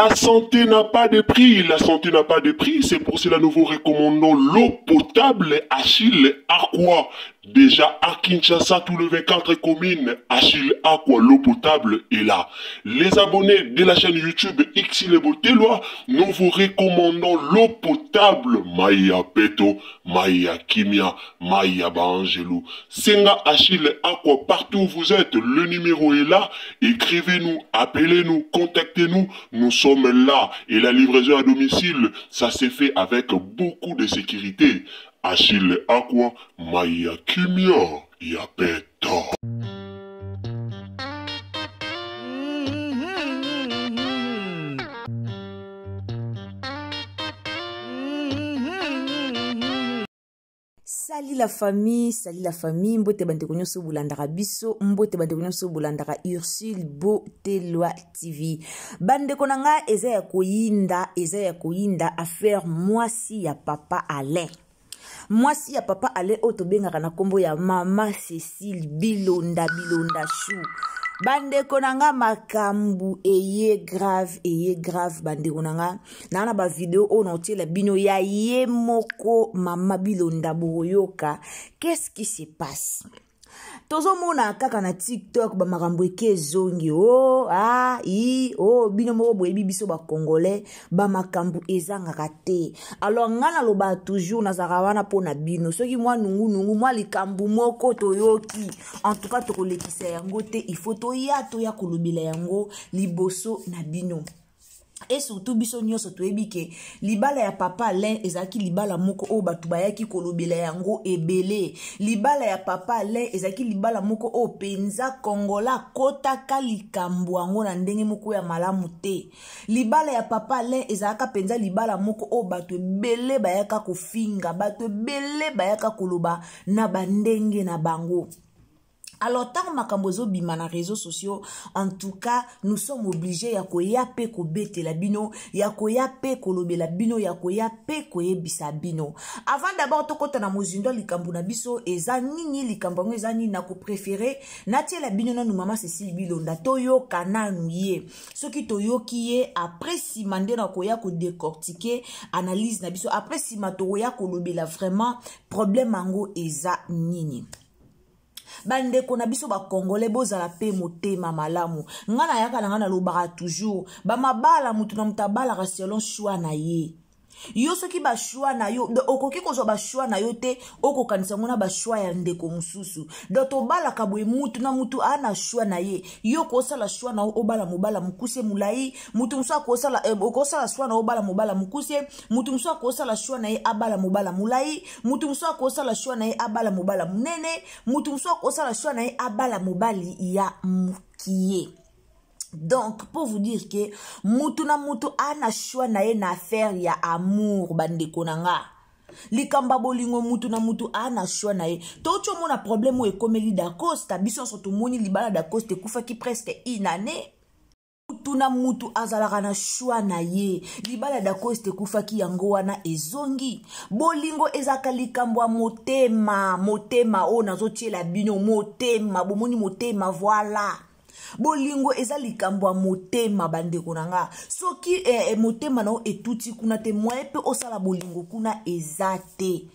La santé n'a pas de prix, la santé n'a pas de prix, c'est pour cela que nous vous recommandons l'eau potable Achille Aqua. Déjà à Kinshasa, tous les 24 communes, Achille Aqua, l'eau potable est là. Les abonnés de la chaîne YouTube Xile Botelwa, nous vous recommandons l'eau potable Maya Peto, Maya Kimia, Maya Bangelou. Senga Achille Aqua, partout où vous êtes, le numéro est là. Écrivez-nous, appelez-nous, contactez-nous, nous sommes là. Et la livraison à domicile, ça s'est fait avec beaucoup de sécurité. Achille Aqua, Maya Kimia, Yapeto. Salut la famille, mbote bande konyo so bulandaka biso, mbote bande konyo so bulandaka Ursule Botelwa TV. Bande konanga eza ya koyinda affaire mwasi ya papa Alain. Mwasi ya papa Alain otobengaka na kombo ya mama Cécile Bilonda Chou. Bande konanga makambu eye grave bande konanga na ba vidéo on otela bino ya ye moko mama Bilonda boyoka. Qu'est-ce qui se passe? Tozo mona kaka na TikTok ba makambu eke zongi bino moko boyebi biso ba congolais ba makambu ezanga kate. Alors ngana loba toujours na zarawana pona bino soki mwa nungu mwa likambu moko toyoki en tout cas tokolekisa yango te il faut toya kolobela yango liboso na bino. Et surtout biso nyonso toyebi ke libala ya papa Alain ezaki libala moko o batu bayaki kolobela yango ebele. Libala ya papa Alain ezaki libala moko o penza Kongola kotaka likambo yango na ndenge moko ya malamu te. Libala ya papa Alain ezaka penza libala moko o batu ebele bayaka kofinga, batu ebele bayaka koloba na bandenge na bango. Alors, tant makambo zo bima na réseaux sociaux, en tout cas, nous sommes obligés ya koya pe ko bete la bino, ya koya pe kolobe la bino, ya koya pe koye bisa bino. Avant d'abord to kota na mozindo likambo na biso eza nini likambo ngo eza nini na ko préféré natie la bino na mama Cécile Bilonda toyo kananu ye. Soki toyoki ye après si mande na koya ko décortiquer analyse na biso après si matoya kolobe la vraiment problème ngo eza nini. Bande kona biso ba congolais bozala pe motema malamu ngana yaka na ngana lobaka toujours ba mabala mutu na mutabala ka selon choix na ye. Yo soki ba choix na yo okoki kozo ba choix na yo te okokanisa ngona ba choix ya ndeko mususu do to bala kabwe mutu na mutu ana choix na ye yo ko sala choix na obala mobala mukuse mulai mutu musa ko sala okosala choix na obala mobala mukuse mutu musa ko sala choix na ye abala mobala mulai mutu musa ko sala choix na ye abala mobala munene mutu musa ko sala choix na ye abala mobali ya mukie. Donc, pour vous dire que mutu na mutu ana choix na ye na affaire ya amour bande konanga. Likamba bolingo mutu na mutu ana choix na ye. Tocho mona problème ou ekomeli da costa biso soto moni libala da costa kufa ki presque une année. Mutu na mutu azalaka na choix na ye. Libala da costa kufa ki yango wana ezongi. Bolingo ezaka likambo motema o nazo tiela bino motema bomoni motema voilà. Bolingo eza likambo motema bande konanga soki motema na etuti kuna te moye pe osala bolingo kuna ezate.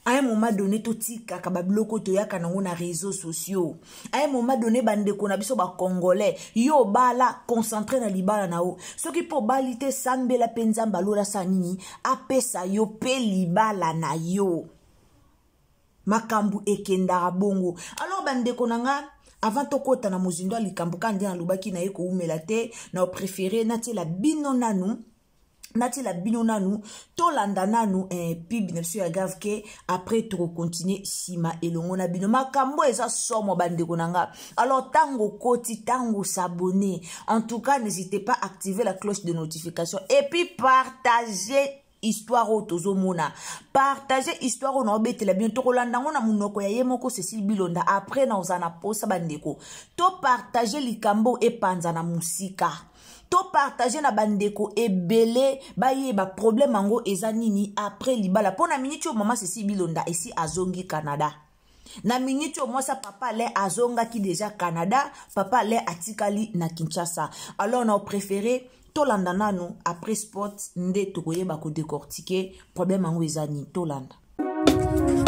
À un moment donné totika ka babiloko toyaka nango na réseaux sociaux. À un moment donné bande kona biso ba congolais yo bala concentré na libala na o soki po balite sambela penzamba lola sanini apesa yo pe libala na yo makambu ekendara bongo. Alors bande konanga avant tokota na mozindo likambo kandi na lubaki na ye ko umela te na préféré nati la bino nanu to landa nanu puis bien sûr agave que après to continuer sima elongo na bino makambo eza somo bande konanga. Alors tango koti tango s'abonner en tout cas n'hésitez pas à activer la cloche de notification et puis partagez histoire au tozomona partager histoire on obete la bien to kolanda ngona munoko ya yemoko Cécile Bilonda après na ozana posa bandeko to partager likambo e panza na musika to partager na bandeko ebele baye ba problème ango eza nini après libala pona miniti mama Cécile Bilonda ici azongi Canada na miniti moi sa papa le azonga ki déjà Canada papa le atikali na Kinshasa. Alors on a préféré tolanda nanu après sport nde tokoyeba ko décortiquer problème yango ezani tolanda.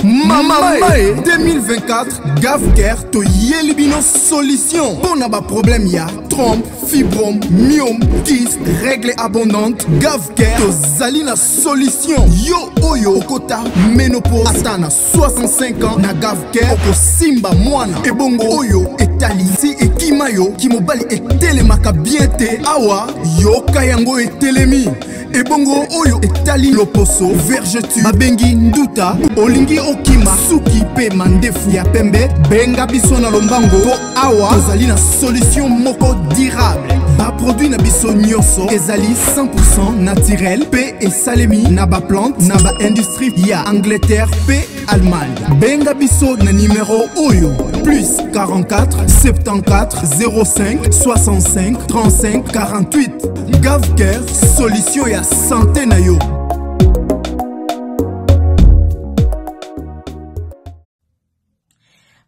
Mamae 2024 GavCare to yelibino solution pour naba problème ya trompe, fibrome, myome, kyste, règle abondante. GavCare to zalina solution yo oyo okota ménopause atana 65 ans na GavCare oko simba mwana ebongo oyo etali si ekimayo kimobali etelemaka bien te awa yo kayango etelemi ebongo oyo etali loposo vergeture babengi nduta olingi okima suki pe mandefu ya pembe benga biso na lombango po awa tozali na solution moko durable ba produit na biso nyonso ezali 100% naturel pe esalemi na ba plante na ba industrie ya Angleterre pe Allemagne. Benga biso na numéro oyo plus 44 74 05 65 35 48. GavCare solution ya santé na yo.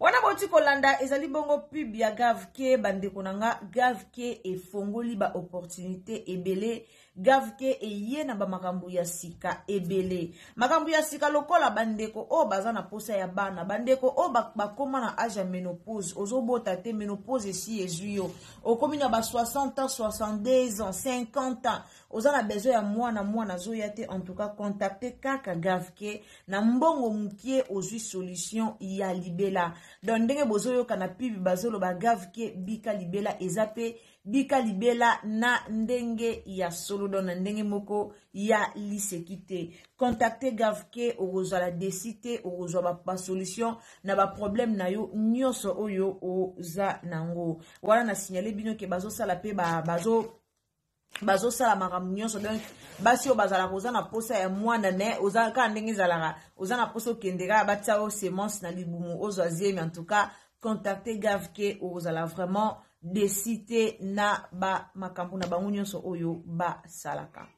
Wana boti kolanda ezali bongo pub ya GavCare bandeko nanga GavCare efongoli ba opportunité ebele GavCare eye na ba makambo ya sika ebele makambo ya sika lokola bandeko o baza na posa ya bana bandeko o bakoma na âge ya ménopause ozobota te ménopause esi ezuyo okomi na ba 60 ans 62 ans 50 ans oza na besoin ya mwana zoya te en tout cas contacter kaka GavCare na mbongo mukie ozwi solution ya libela donc ndenge bozoyo kana pibi bazolo ba GavCare bika libela ezape bika libela na ndenge ya solo don na ndenge moko ya lisekite contacter GavCare okozwa la décité okozwa ba solution na ba problème na yo nyonso oyo oza nango wala na signaler bino ke bazo sala pe bazo sala makambo nyonso donc basi o bazala koza na posa ya mwana ne oza ka ndenge zalaka oza na posa okendeka batia o semence na libumu ozwa ziemi en tout cas contacter GavCare ozala vraiment décité na ba makambo na bango nyonso oyo ba salaka.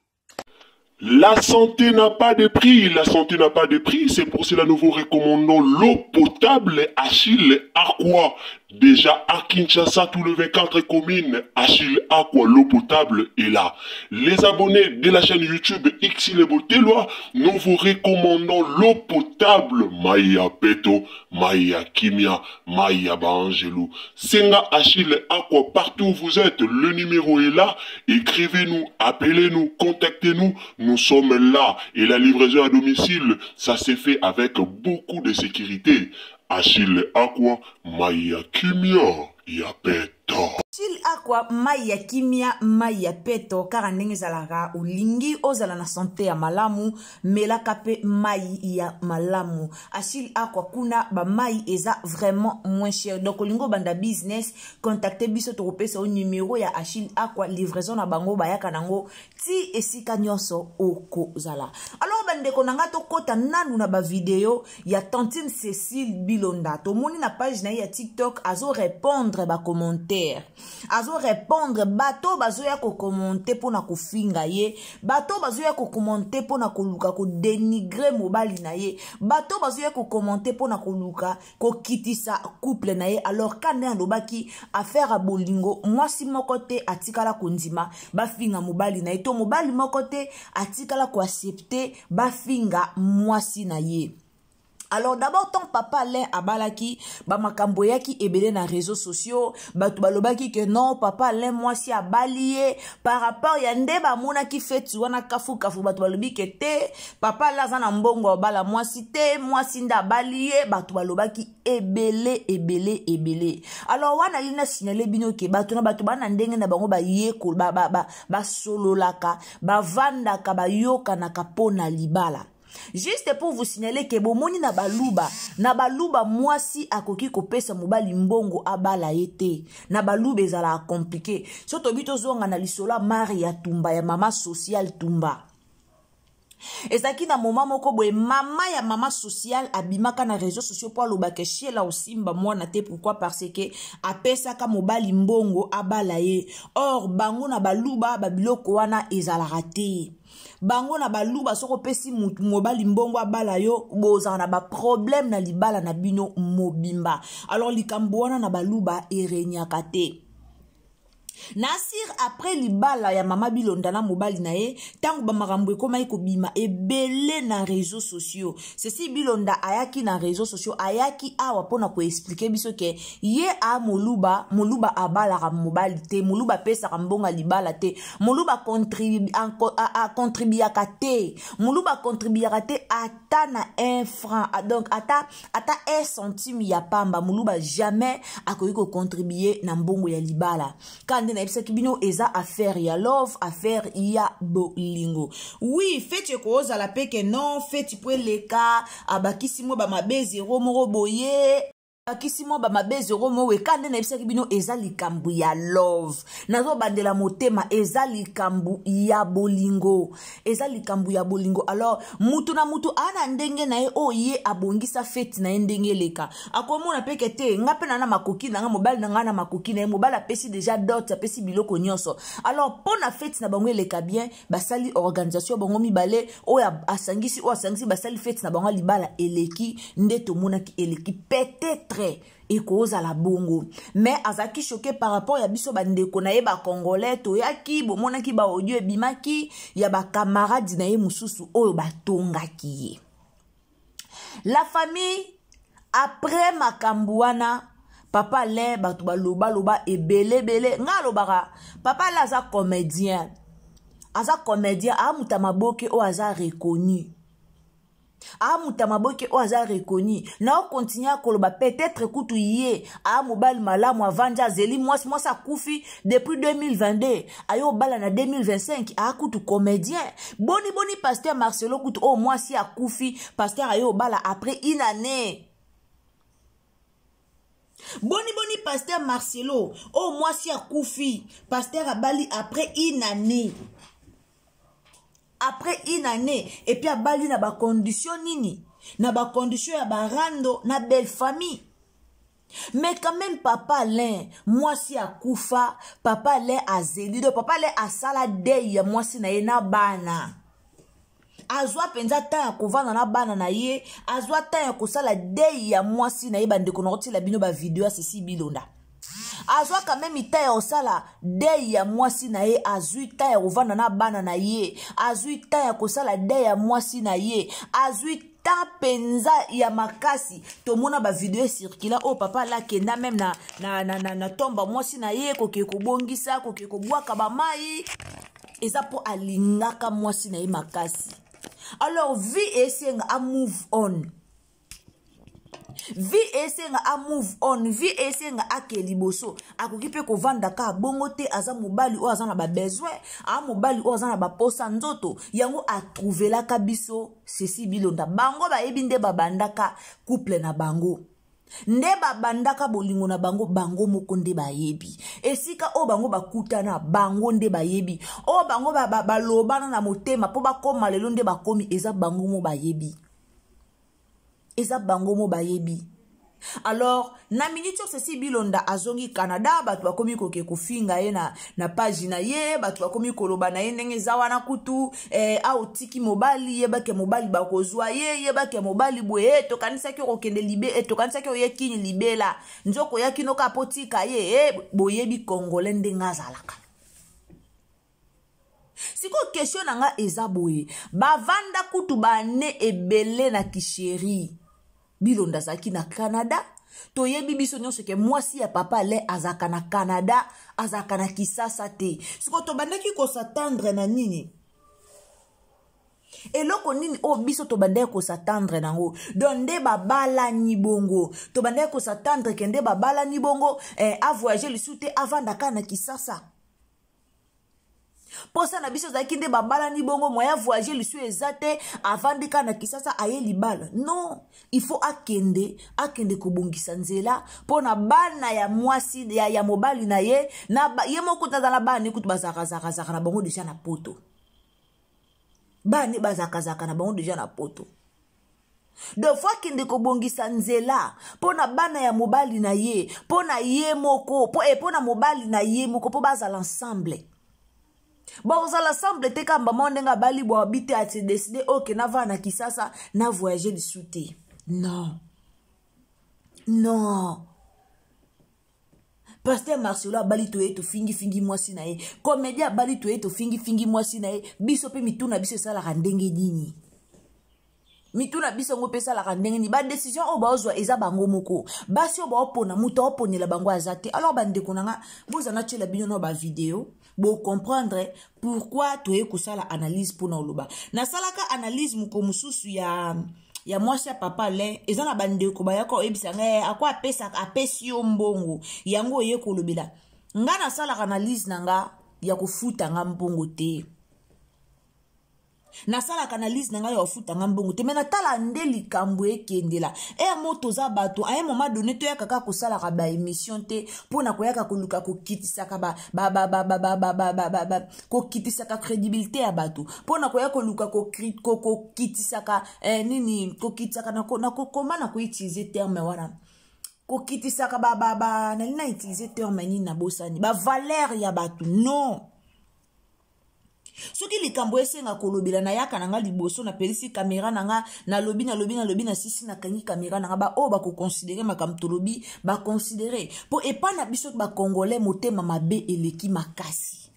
La santé n'a pas de prix, la santé n'a pas de prix, c'est pour cela nous vous recommandons l'eau potable Achille Aqua. Déjà à Kinshasa, tout le 24 communes, Achille Aqua, l'eau potable est là. Les abonnés de la chaîne YouTube Xile Boteloa, nous vous recommandons l'eau potable Maya Peto, Maya Kimia, Maya Bangelou. Senga Achille Aqua, partout où vous êtes, le numéro est là. Écrivez-nous, appelez-nous, contactez-nous. Nous sommes là et la livraison à domicile, ça s'est fait avec beaucoup de sécurité. Achille Aqua, Maya Kimia, Yapeto. Achille Aqua, Maya Kimia, Maya Peto, car ndenge zalaka ulingi ozala na santé ya malamu, mela kape mai ya malamu. Achille Aqua kuna ba mai eza vraiment moins cher. Donc olingo banda business, contactez biso topesa au numéro ya Achille Aqua, livraison na bango bayaka nango ti esika nyonso oko zala. Alors bandeko nanga to kota nanu na ba video ya Tantine Cécile Bilonda. To moni na page na ya TikTok azo répondre ba commentaire. Azo répondre bato bazoya ko commenter pona ko finga ye, bato bazoya ko commenter pona ko luka ko dénigrer mobali na ye, bato bazoya ko commenter pona ko luka ko kitisa couple na ye. Alors kande andobaki affaire a bolingo mwasi moko te atikala kondima ba finga mobali na ye to mobali moko te atikala ko accepter ba finga mwasi na ye. Alors d'abord ton papa Alain abalaki ba makambo yaki ebele na réseaux sociaux batu balobaki que non papa Alain moi si abalié par rapport ya ndeba mona ki fetu wana kafu batu balobi que te papa la za na mbongo bala moi si te moi si nda balié batu balobaki ebele. Alors wana lina signaler bino ke batu na batu bana ndenge na bango ba yeko ba solo laka ba vanda ka ba yoka na kapona libala. Juste pour vous signaler que bomoni na baluba mwasi akoki kopesa mobali mbongo abala yete na baluba ezala compliqué soto bito zonga na lisola mari ya tumba ya mama social tumba ezaki na moma moko boye mama ya mama social abimaka na réseaux sociaux pour alobaka shiela osimba mwana te pourquoi parce que apesaka mobali mbongo abala ye or bango na baluba babiloko wana ezalaka te bango na baluba soko pesi mutu mobali mbongo abala yo boza na ba problème na libala na bino mobimba alors likambo wana na baluba erenyaka te. Nasir après libala ya mama Bilonda na mobali na ye tango ba makambo ekoma ekobima ebele na réseaux sociaux. Ceci Bilonda ayaki na réseaux sociaux ayaki awa pona ko expliquer biso ke ye a moluba abala ka mobali te, moluba pesa ka mbonga libala te, moluba contribuaka te, moluba contribuaka te ata na 1 franc, donc ata 1 centime ya pamba moluba jamais akoki ko contribuer na mbongo ya libala. Kande na ebisa kibino eza affaire ya love, affaire ya bolingo. Oui, fait ko ozala peke non, fait po leka abakisi mo ba mabe 0 moko boye. Akisimo ba mabe 0 mowe kande na ebisa kibino eza likambu ya love. Nazo bandela motema eza likambu ya bolingo. Eza likambu ya bolingo. Alors, mutu na mutu ana ndenge na ye oye abongisa feti na ndenge leka. Akomona peke te ngape na makoki na nga mobile na nga na makoki na ye mobile apesi déjà dot apesi biloko nyonso. Alors, pona feti na bango leka bien, basali organisation bango mibale oya asangisi basali feti na bango libala eleki ndeto mona ki eleki peut-être et cause à la bongo. Mais azaki choqué par rapport ya biso bandeko na ye ba congolais to yaki bomona ki ba audio ebimaki ya ba camarade na ye mususu oyo batongaki ye. La famille après makambuana papa le batu loba ebele nga lobaka papa la za comédien amuta maboke o aza reconnu. Mutamaboke oaza reconnu na o continue koloba peut-être kutu yé mobile malamu avanja zeli moi sa kufi depuis 2022 ayo bala na 2025 kutu comédien boni pasteur Marcelo kutu moi si a kufi pasteur ayo bala après une année. Boni pasteur Marcelo moi si a kufi pasteur abali après une année. Après une année, et puis à Bali na ba condition nini, na ba condition ya barando na belle famille. Mais quand même papa Alain, moi si a kufa, papa Alain a zelido, papa Alain a salade moi si na ye na bana. Azwa penza ta ya kovana na bana na ye, azwa ta ya kosala dei ya moi si na ye bandeko na otila bino ba video Ceci Bilonda. Azwa quand même ita ya osala dei ya mwasi na ye, azwi ita ya kovanda na bana na ye, azwi ita ya kosala dei ya mwasi na ye, azwi ta penza ya makasi. Tomona ba video circula papa la kenda même na tomba mwasi na ye koke kobongisa koke kobwaka ba mai eza po alingaka mwasi na ye makasi. Alors vie esenga a move on. Vi esenga a move on, vi esenga a keliboso. Akokipe ko vanda ka bongo te aza mobali o aza na ba besoin, mobali o aza na ba posa nzoto, yango a trouver la kabiso Ceci Bilonda. Bango ba ebinde babandaka couple na bango. Nde babandaka bolingo na bango moko nde bayebi. Esika o bango bakutana bango nde bayebi. O bango balobana na motema po bakoma lelo nde bakomi eza bango mo bayebi. Eza bango mo bayebi. Alors, na minute Ceci Bilonda azongi Canada, batu bakomi koke kofinga ye na page na ye, batu bakomi koloba na ye ndenge zawa na kutu, tiki mobali, ye bake mobali bakozwa ye bake mobali boye, tokanisa ki okende libe, tokanisa ki oye kini libela, nzoko ya kinoka potika ye, boyebi Congolais ndenga zalaka. Siko question na nga eza boye, bavanda kutu bane ebele na kisheri. Bilonda zaki na Canada, toyebi biso nyonso ke mwasi ya papa le azaka na Canada, azaka na Kisasa te. Siko to bandaki ko s'attendre na nini? Eloko nini biso to bandaki ko s'attendre nango. Donde babala ni bongo. To bandaki ko s'attendre kende babala ni bongo a voyager le soute avant d'aka na Kisasa. Posa na biso zaki nde babala ni bongo moya voyager lisu ezate avant de kana Kisasa aye libala. Non, il faut akende kobongisa nzela pona bana ya mwasi ya mobali na ye na ye moko tazala bana ekutu bazaka na bango deja na poto. Bani bazaka na bango deja na poto. De fois kende kobongisa nzela pona bana ya mobali na ye, pona ye moko, pona mobali na ye moko po bazala ensemble. Bon, ça l'ensemble te kamba mondenga bali bo habite a se décider ok na va na Kisasa na voyager du souté. Non. Pasteur Marcelo abali to yeto fingi mwasi na ye. Comédien abali to yeto fingi mwasi na ye. Biso pe mituna biso sala ndenge nini. Mituna biso ngo pesa la ndenge nini. Ba décision o ba ozwa eza bango moko. Basi o ba opona muta oponela bango azate. Alors bande konanga bozana tshela bino no ba vidéo. Bo comprendre pourquoi to ye kusala analyse pona oloba. Na salaka analyse muko mususu ya mwasi ya papa le ezana bande ko bayako ebisanga akwa apesi yo mbongo yango ye kolobela. Nga na salaka analyse nanga ya kufuta nga mbongo te. Na sala analyse nanga ya ofuta nga mbongo te mena tala ndeli kambo ekendela e moto za bato a un moment donné to ya kaka ko sala ka ba émission te pona ko yaka ko luka ko kitisa ka ko kitisa ka crédibilité ya bato pona ko yaka ko luka ko kitisa ka nini ko kitisa ka na ko komana ko utiliser terme wana ko kitisa ka na lina utiliser terme nini na bosani ba valeur ya bato non. Soki likambo esenga kolobela na yaka nanga liboso na pelisi caméra nanga na lobi na sisi na kangi caméra nanga ba o ba ko considérer makamto lobi ba considérer po epa na biso ba congolais motema mabe eleki makasi.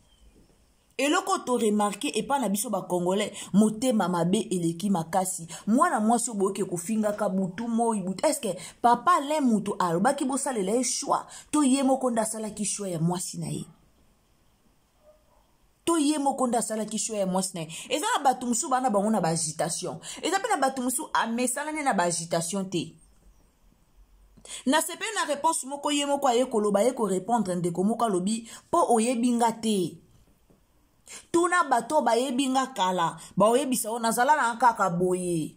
Eloko to remarquer epa na biso ba congolais motema mabe eleki makasi. Mwana mwasi oboke kofinga ka butu moi butu. Est-ce que papa le mutu alobaki bosalela choix to yemo konda sala ki choix ya mwasi na ye. To ye mokonda sala ki choix ya mwasi na ye. Eza na batu musu bana bango na ba agitation. Eza pe na batu musu amesala na ba agitation te. Na sepe na réponse moko ye moko aye koloba ye ko répondre ndeko moko lobi po oyebinga te. Tuna bato ba yebinga kala ba oyebisa o nazala na kaka boye.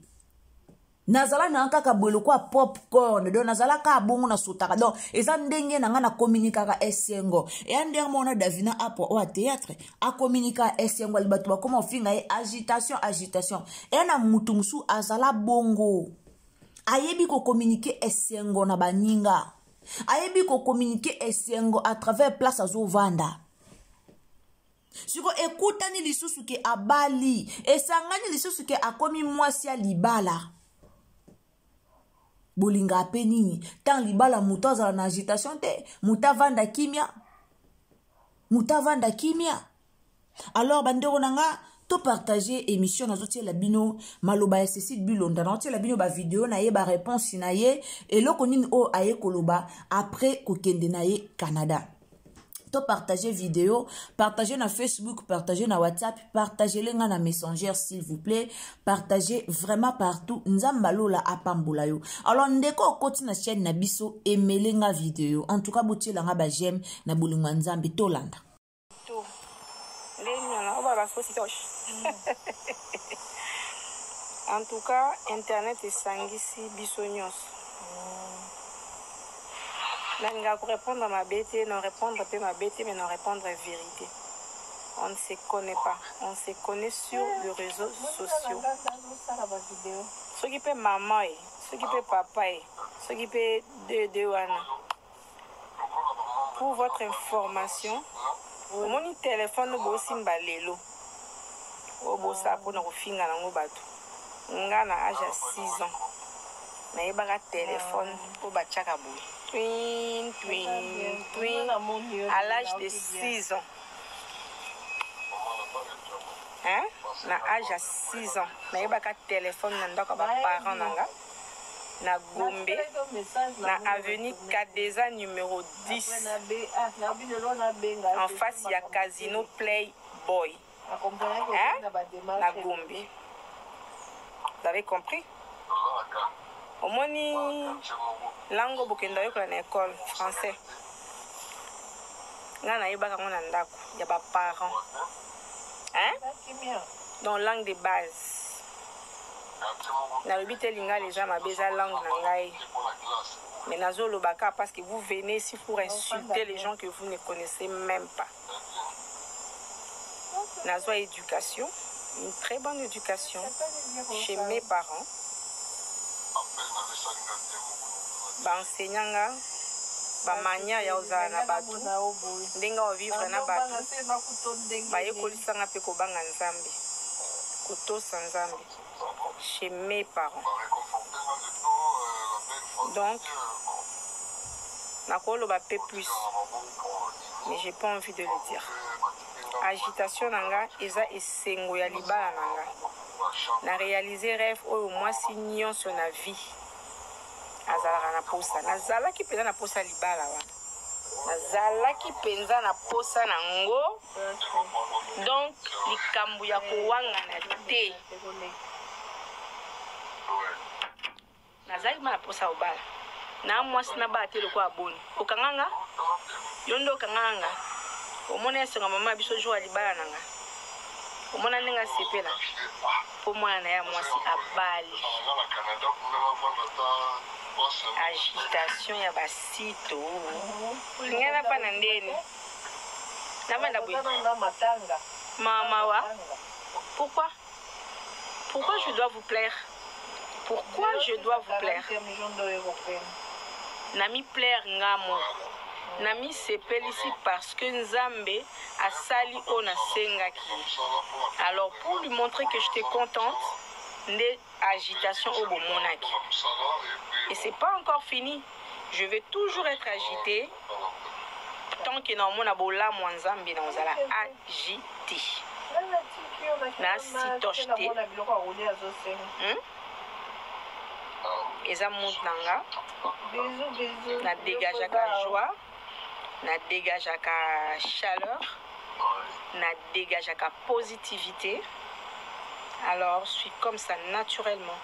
Nazala na kaka boye kwa popcorn do nazala ka bongo na sotaka donc eza ndenge na nga na communiquer esengo e andere mona Davina apo o théâtre a communiquer esengo libatu ba koma ofinga e agitation e na mutu musu azala bongo ayebi ko communiquer esengo na baninga ayebi ko communiquer esengo à travers place azo vanda. Siko ekutani lisusu ke abali esangani lisusu ke akomi mwasi ya libala. Bolinga ape nini tant libala muta za na agitation te muta vanda kimia. Alors bandeko nanga to partager émission na zotie la bino maloba ya Cécile Bilonda na zotie la bino ba vidéo na ye ba réponse na ye eloko nini o aye koloba après kokende na ye Canada. To partager vidéo, partager na Facebook, partager na WhatsApp, partager les na Messenger s'il vous plaît, partager vraiment partout. Nzamba lola apambola yo. Alors ndeko okoti na chaîne na biso emele nga vidéo. En tout cas botie la nga ba j'aime na bulunga nzambe tolanda. To. Lenga na oba ba fosi tosh. En tout cas, internet esangisi biso nyonso. Nanga ko répondre à ma bête, non répondre à ma bête, mais non répondre à la vérité. On ne se connaît pas. On se connaît sur les réseaux sociaux. Ce qui peut maman, ce qui peut papa, ce qui peut de wana. Pour votre information, mon téléphone est aussi mbalelo. Au bossa pour nous finir dans nos bateaux. On a âge à 6 ans. Mais il y a un téléphone pour Bachakabou. Twin. À l'âge de 6 ans. Hein? À l'âge de 6 ans. Mais il y a un téléphone pour parents. Na Gombe, na avenue Kadeza numéro 10. En face, il y a Casino Playboy. Hein? Na Gombe. Vous avez compris? Au moins, langue bokenda yo na école français. Ngana yeba ka ngona ndako ya ba parents. Hein? Donc langue de base. Na lobite linga les gens ma beza langue na ngai. Mais nazo lobaka parce que vous venez ici pour insulter les gens que vous ne connaissez même pas. Nazo éducation, une très bonne éducation chez mes parents. Ba enseignanga ba mania ya ozala na batu ndenga o vivre na batu ba yekolisa nga pe ko banga nzambe kotosa nzambe chez mes parents. Donc nakolo ba peu plus. Mais j'ai pas envie de le dire. Agitation nanga eza esengo ya libala nanga. Na réaliser rêve oyo mwasi nyonso na vie. Azalaka na posa. Nazalaki penza na posa libala wa. Nazalaki penza na posa nango. Donc likambu ya kowanga na te. Nazalaki ma na posa obala. Na mwasi na ba te lokwa aboni. Okanganga? Yondo okanganga. Omona esenga mama biso jour ya libala nanga. Omona ninga sepela. Po mwana ya mwasi abali. Agitation ya basito. Ngana pa na ndeni. Namanda bwe. Mama wa. Pourquoi je dois vous plaire? Pourquoi je dois vous plaire? Nami plaire ngamo. Nami sepeli ici parce que Nzambe a sali ona sengaki. Alors pour lui montrer que j'étais contente, des agitations au monaki. Et c'est pas encore fini. Je vais toujours être agitée tant que non mon abola mon Nzambe na ozala agité. Na sitoshte. Eza moutanga. Na dégageaka joie. Na dégageaka chaleur. Na dégageaka positivité. Alors, je suis comme ça naturellement.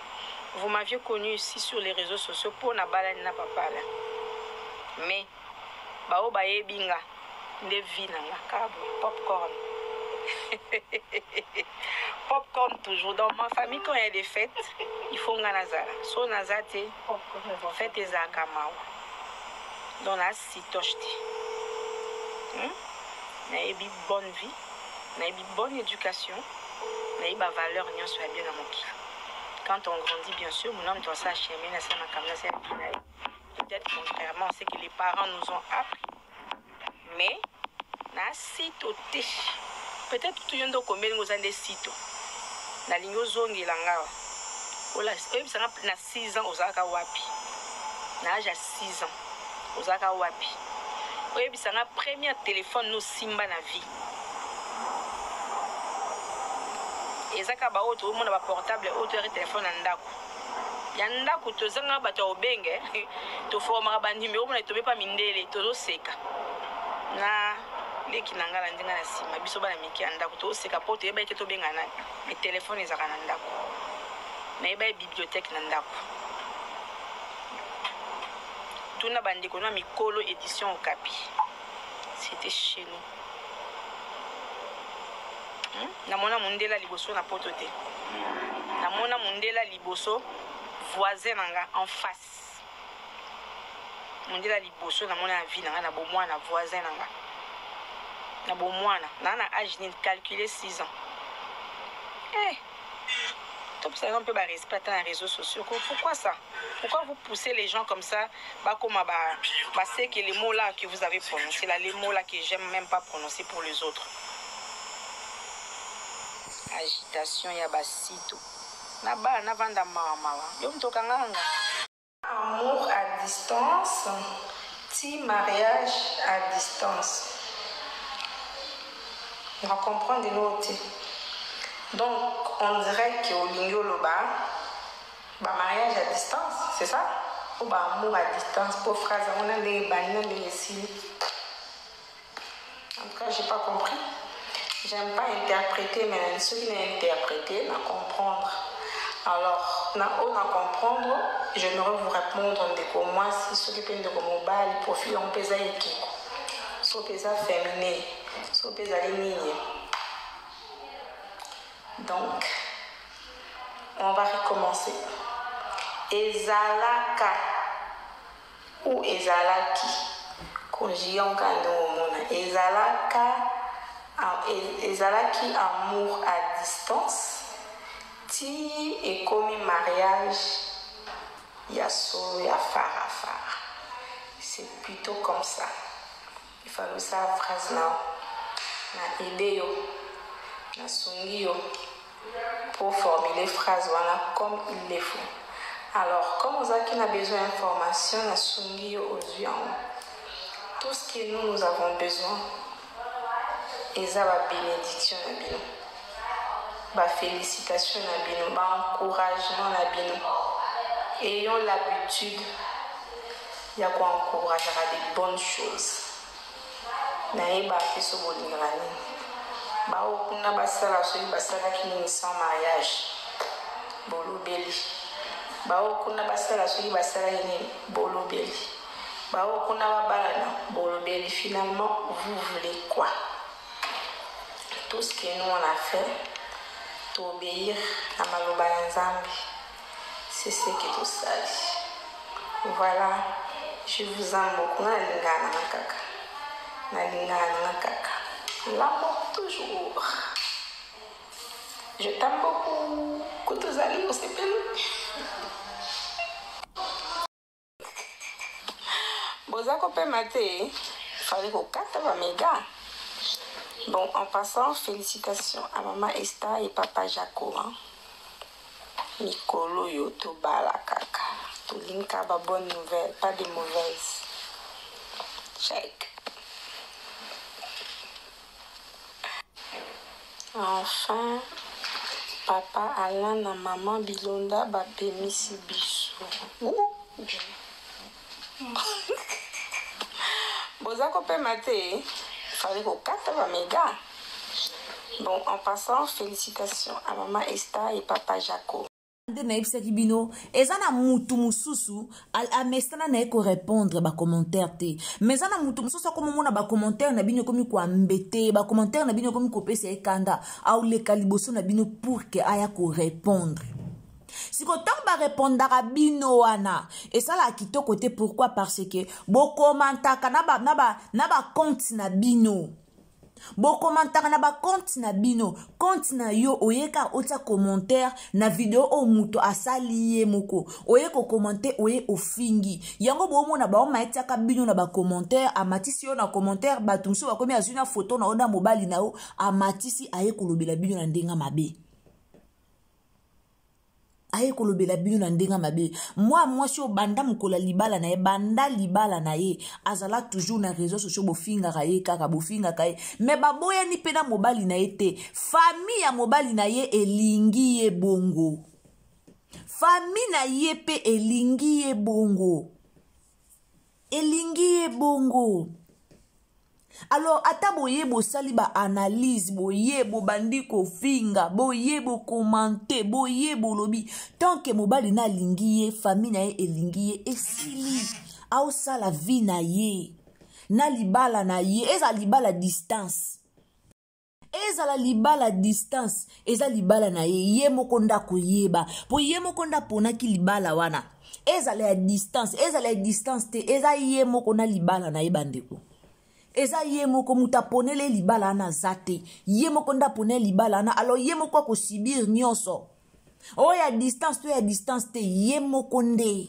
Vous m'aviez connu ici sur les réseaux sociaux pour na balade na papa là. Mais bao baye binga de vina la cabo popcorn. Popcorn toujours dans ma famille quand il y a des fêtes, il faut nganazala. So nazate fête ezakama. Dans la sitoshti. Naebi bonne vie, naebi bonne éducation. Mais il y a valeur n'y soit bien dans mon kilo. Quand on grandit, bien sûr, mon homme doit s'acheter, peut-être contrairement à ce que les parents nous ont appris. Mais, na sito te. Peut-être tout le monde combien nous avons des sites. Na lingo zongi langa. Ola, na 6 ans osaka wapi. Na âge à 6 ans osaka wapi. Oyebi sanga premier téléphone nous simba na vie. Ezaka ba auto mona ba portable auto et téléphone ndako ya ndako tozanga bato obenge to forma ba numéro mona tobe pa mindele to seka na leki nangala ndinga na sima biso bana miki ya ndako to seka poto yeba ete to benga na mais téléphone ezaka na ndako na yeba bibliothèque na ndako tuna bandiko na mikolo édition au Kapi. C'était chez nous. Namona mundela liboso na potote. Namona mundela liboso voisin nanga en face. Mundela liboso namona vie nanga na bomwana voisin nanga. Na bomwana na âge ni calculer 6 ans. Top ça un peu ba respect dans les réseaux sociaux. Pourquoi ça? Pourquoi vous poussez les gens comme ça? Bah comme bah c'est que les mots là que vous avez prononcés là, les mots là que j'aime même pas prononcer pour les autres. Agitation ya basito na ba na vanda mama yo mtoka nganga. Amour à distance, petit mariage à distance. On va comprendre de l'autre. Donc on dirait que au lingo loba ba mariage à distance, c'est ça? Ou ba amour à distance pour phrase on a les bannes les signes. En tout cas, j'ai pas compris. J'aime pas interpréter, mais ceux qui n'ont interprété, n'ont comprendre. Alors, on a comprendre, j'aimerais vous répondre de comment moi, si ceux qui peuvent de comment bas, les profils ont pesé équipe, sont pesé féminin, sont pesé ligne. Donc, on va recommencer. Ezalaka ou ezalaki, conjuguant kando ezalaka. Ezalaki amour à distance ti et comme mariage ya solo ya fara. C'est plutôt comme ça. Il faut ça la phrase là na idéo na sungio pour formuler phrase voilà comme il le faut. Alors comme vous avez besoin d'informations na sungio aux yeux Tout ce que nous avons besoin, et ça va bénédiction na bino, va félicitation na bino, va encouragement na bino. Ayons l'habitude de encourager à des bonnes choses. Naïba fait ce bolingani. Ba okuna basala so basala qui ni sans mariage. Bolobeli. Ba okuna basala so basala ni bolobeli. Ba okuna babana bolobeli. Finalement, vous voulez quoi? Tout ce que nous on a fait, t'obéir à Maloba Nzambi, c'est ce que tout ça. Voilà, je vous aime beaucoup. L'amour toujours. Je t'aime beaucoup. Kutuzali, on s'appelle. Bozako pe maté, fallait qu'on carte à méga. Bon, en passant, félicitations à maman Esther et papa Jaco. Hein. Mikolo yoto bala kaka. Tolinka ba bonne nouvelle, pas de mauvaise. Check. Enfin, papa Alain et maman Bilonda ba bémisi biso. Bozako pe maté. Fallait qu'on carte à méga. Bon, en passant, félicitations à maman Esther et papa Jaco. naibisaki bino eza na mutu mususu amestana na eko répondre ba commentaire te mais eza na mutu mususu akomomona ba commentaire na bino komi ko ambete ba commentaire na bino komi ko pesa ekanda au le kaliboso na bino pour que aya ko répondre. Si ko tant ba répondre à bino wana et ça la kitoko te pourquoi parce que bo commentaka na ba compte na bino. Bo commentaire na ba compte na bino, compte na yo oyeka ota commentaire na video o muto asali ye moko. Oyeko commenter oye ofingi. Yango bo mona ba o maitiaka bino na ba commentaire amatisi yo na commentaire batumso ba komi azuna photo na onda mobali na yo amatisi aye kolobela bino na ndenga mabe. Aye kolobela bino na ndenga mabe. Moi si o banda mukola libala na ye banda libala na ye azala toujours na réseaux sociaux bofinga ka ye kaka bofinga ka ye mais baboya ni pena mobali na ye te famille ya mobali na ye elingi ye bongo famille na ye pe elingi ye bongo alors ata boye bo sali ba analyse boye bo bandi ko finga boye bo commenter boye bo lobi tant que mobali na lingi ye famille na ye elingi ye esili au sala vie na ye na libala na ye eza libala distance eza libala na ye moko ndako yeba po ye moko nda pona ki libala wana eza la distance te eza ye moko na libala na ye bandeko. Eza ye moko muta ponele libala na zate. Ye moko nda ponele libala na. Alors ye moko ko sibir nyonso. Oh ya distance te ye moko nde.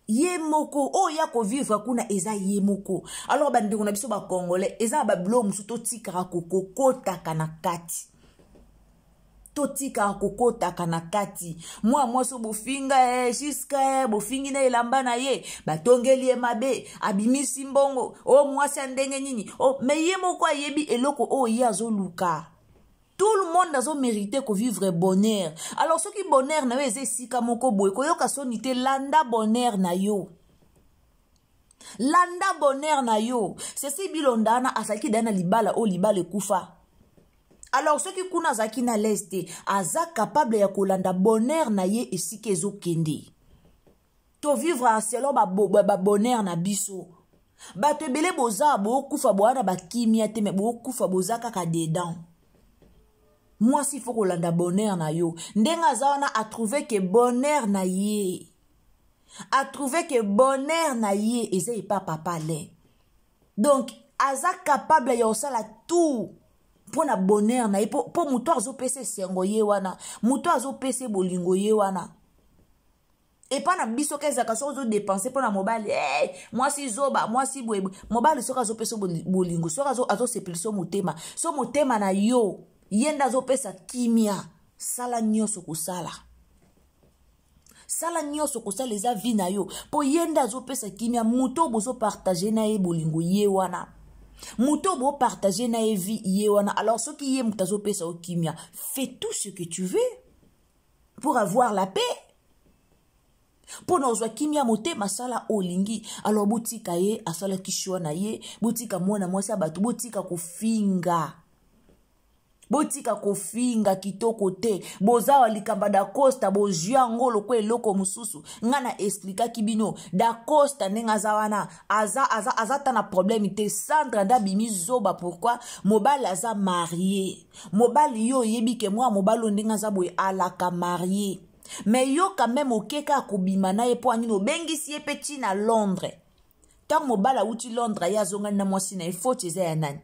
Ye moko oh ya ko vivre kuna eza ye moko. Alors bande ko na biso ba congolais eza ba blo musuto tikara kokota kana kati. Totika kokota kanakati moi so bofinga jiska bofingi na elamba na ye batongeli e mabe abimisi mbongo o mwasi ndenge nini o mais ye moko ayebi eloko o ye azoluka. Tout le monde azo mérité ko vivre bonheur. Alors ce qui bonheur na yo ezesika moko boy ko yoka sonité landa bonheur na yo. Landa bonheur na yo. Ceci bilondana asaki dana libala o libala kufa. Alors ceux qui kuna zaki na leste aza capable ya kolanda bonheur na ye esike ezo kende. To vivre en selon ba bonheur na biso. Ba te bele boza bo kufa boana ba kimia te me bo kufa boza kaka dedans. Moi si faut kolanda bonheur na yo. Ndenga zawana a trouvé que bonheur na ye. A trouvé que bonheur na ye eze pas papa le. Donc aza capable ya osala tout. Pour na bonheur na pour muto azo pese sengo ye wana muto azo pese bolingo ye wana et pas na biso keza ka so zo dépenser pour na mobile moi si zoba moi si boye mobile so ka zo pese bolingo so ka zo azo sepelso motema so motema na yo yenda zo pesa kimia sala nyoso kusala sala nyonso kosala eza vi na yo po yenda azopesa kimia moto bozo partager na ye bolingo ye wana moto bo partager na ye vi ye wana. Alors soki ye moto azopesa o kimia, fais tout ce que tu veux pour avoir la paix. Pour nous kimia mote masala olingi. Alors botika ye asala kishwa na ye, botika mwana mwasi batu, botika kofinga. Botika kofinga kitoko te. Bozawa likamba da Costa bojua ngolo kwe loko mususu. Ngana explika kibino da Costa nenga zawana azata na problème te Sandra da bimi zoba. Pourquoi mobile aza marié. Mobile yo yebi ke moi mobile nenga za boy alaka marié. Mais yo quand même okeka kobima na ye po anino bengisi ye petit na Londres. Tant mobile uti Londres ya zonga na mwasi na faut eza ya nani.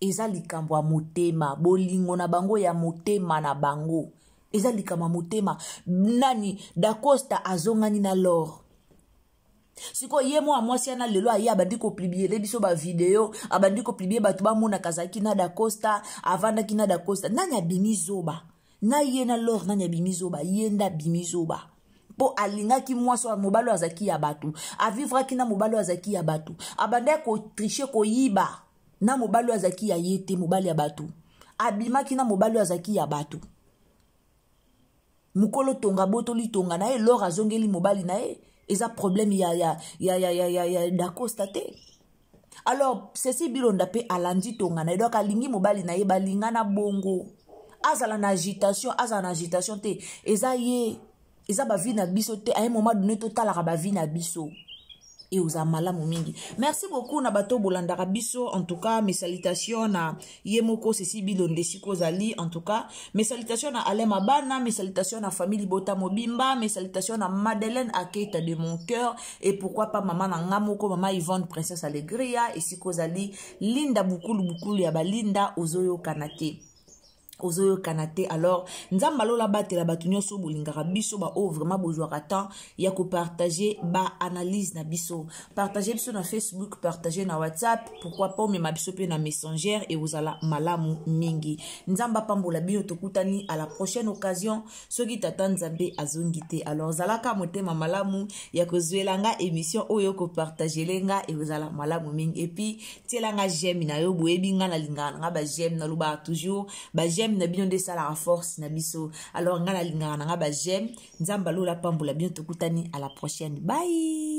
Eza likambo ya motema, bolingo na bango ya motema na bango. Eza likambo motema, nani da Costa azongani na lor. Siko ye mo amwasi na lelo aya abandi ko publier biso ba video, abandi ko publier batu ba mona kazaki na da Costa, avanda kina da Costa. Nani abimi zoba? Na ye na lor nani abimi zoba? Yenda bimi zoba. Po alinga ki mwaso mobalo azaki ya batu. Avivra kina mobalo azaki ya batu. Abanda ko tricher ko yiba. Na mobali azaki ya yete mobali ya batu. Abima kina mobali azaki ya batu. Mukolo tonga boto li tonga na e lor azongeli mobali na e. Eza problème ya da Costa te. Alors ceci bilonda pe alandi tonga na e doka lingi mobali na e balinga na bongo. Azala na agitation te. Eza ye. Eza ba vi na biso te. A un moment donné total ba vi na biso. Et aux amalamu mingi. Merci beaucoup na bato bolandaka biso. En tout cas, mes salutations na Yemoko Ceci Bilonde Siko Zali. En tout cas, mes salutations na Alain Mabana, mes salutations na famille Bota Mobimba, mes salutations na Madeleine Aketa de mon cœur. Et pourquoi pas maman na Ngamoko, maman Yvonne Princesse Allegria et Siko Zali. Linda Bukulu Yaba Linda Ozoyo Kanate. Ozoyo Kanate. Alors nzambalo la bate la batunyo so bolingara biso ba o vraiment bozwaka temps ya ko partager ba analyse na biso, partager biso na Facebook, partager na WhatsApp, pourquoi pas mais ma biso pe na Messenger et ozala malamu mingi. Nzamba pambola bio tokutani à la prochaine occasion soki tata nzambe azongite. Alors zalaka motema malamu ya kozwelanga émission oyo ko partager lenga et ozala malamu mingi. Et puis tielanga j'aime na yo boyebi nga na lingana nga ba j'aime na luba toujours ba j'aime na bino de sala force na biso. Alors ngala lingana nga ba j'aime nzamba lola pambola bientôt kutani à la prochaine. Bye.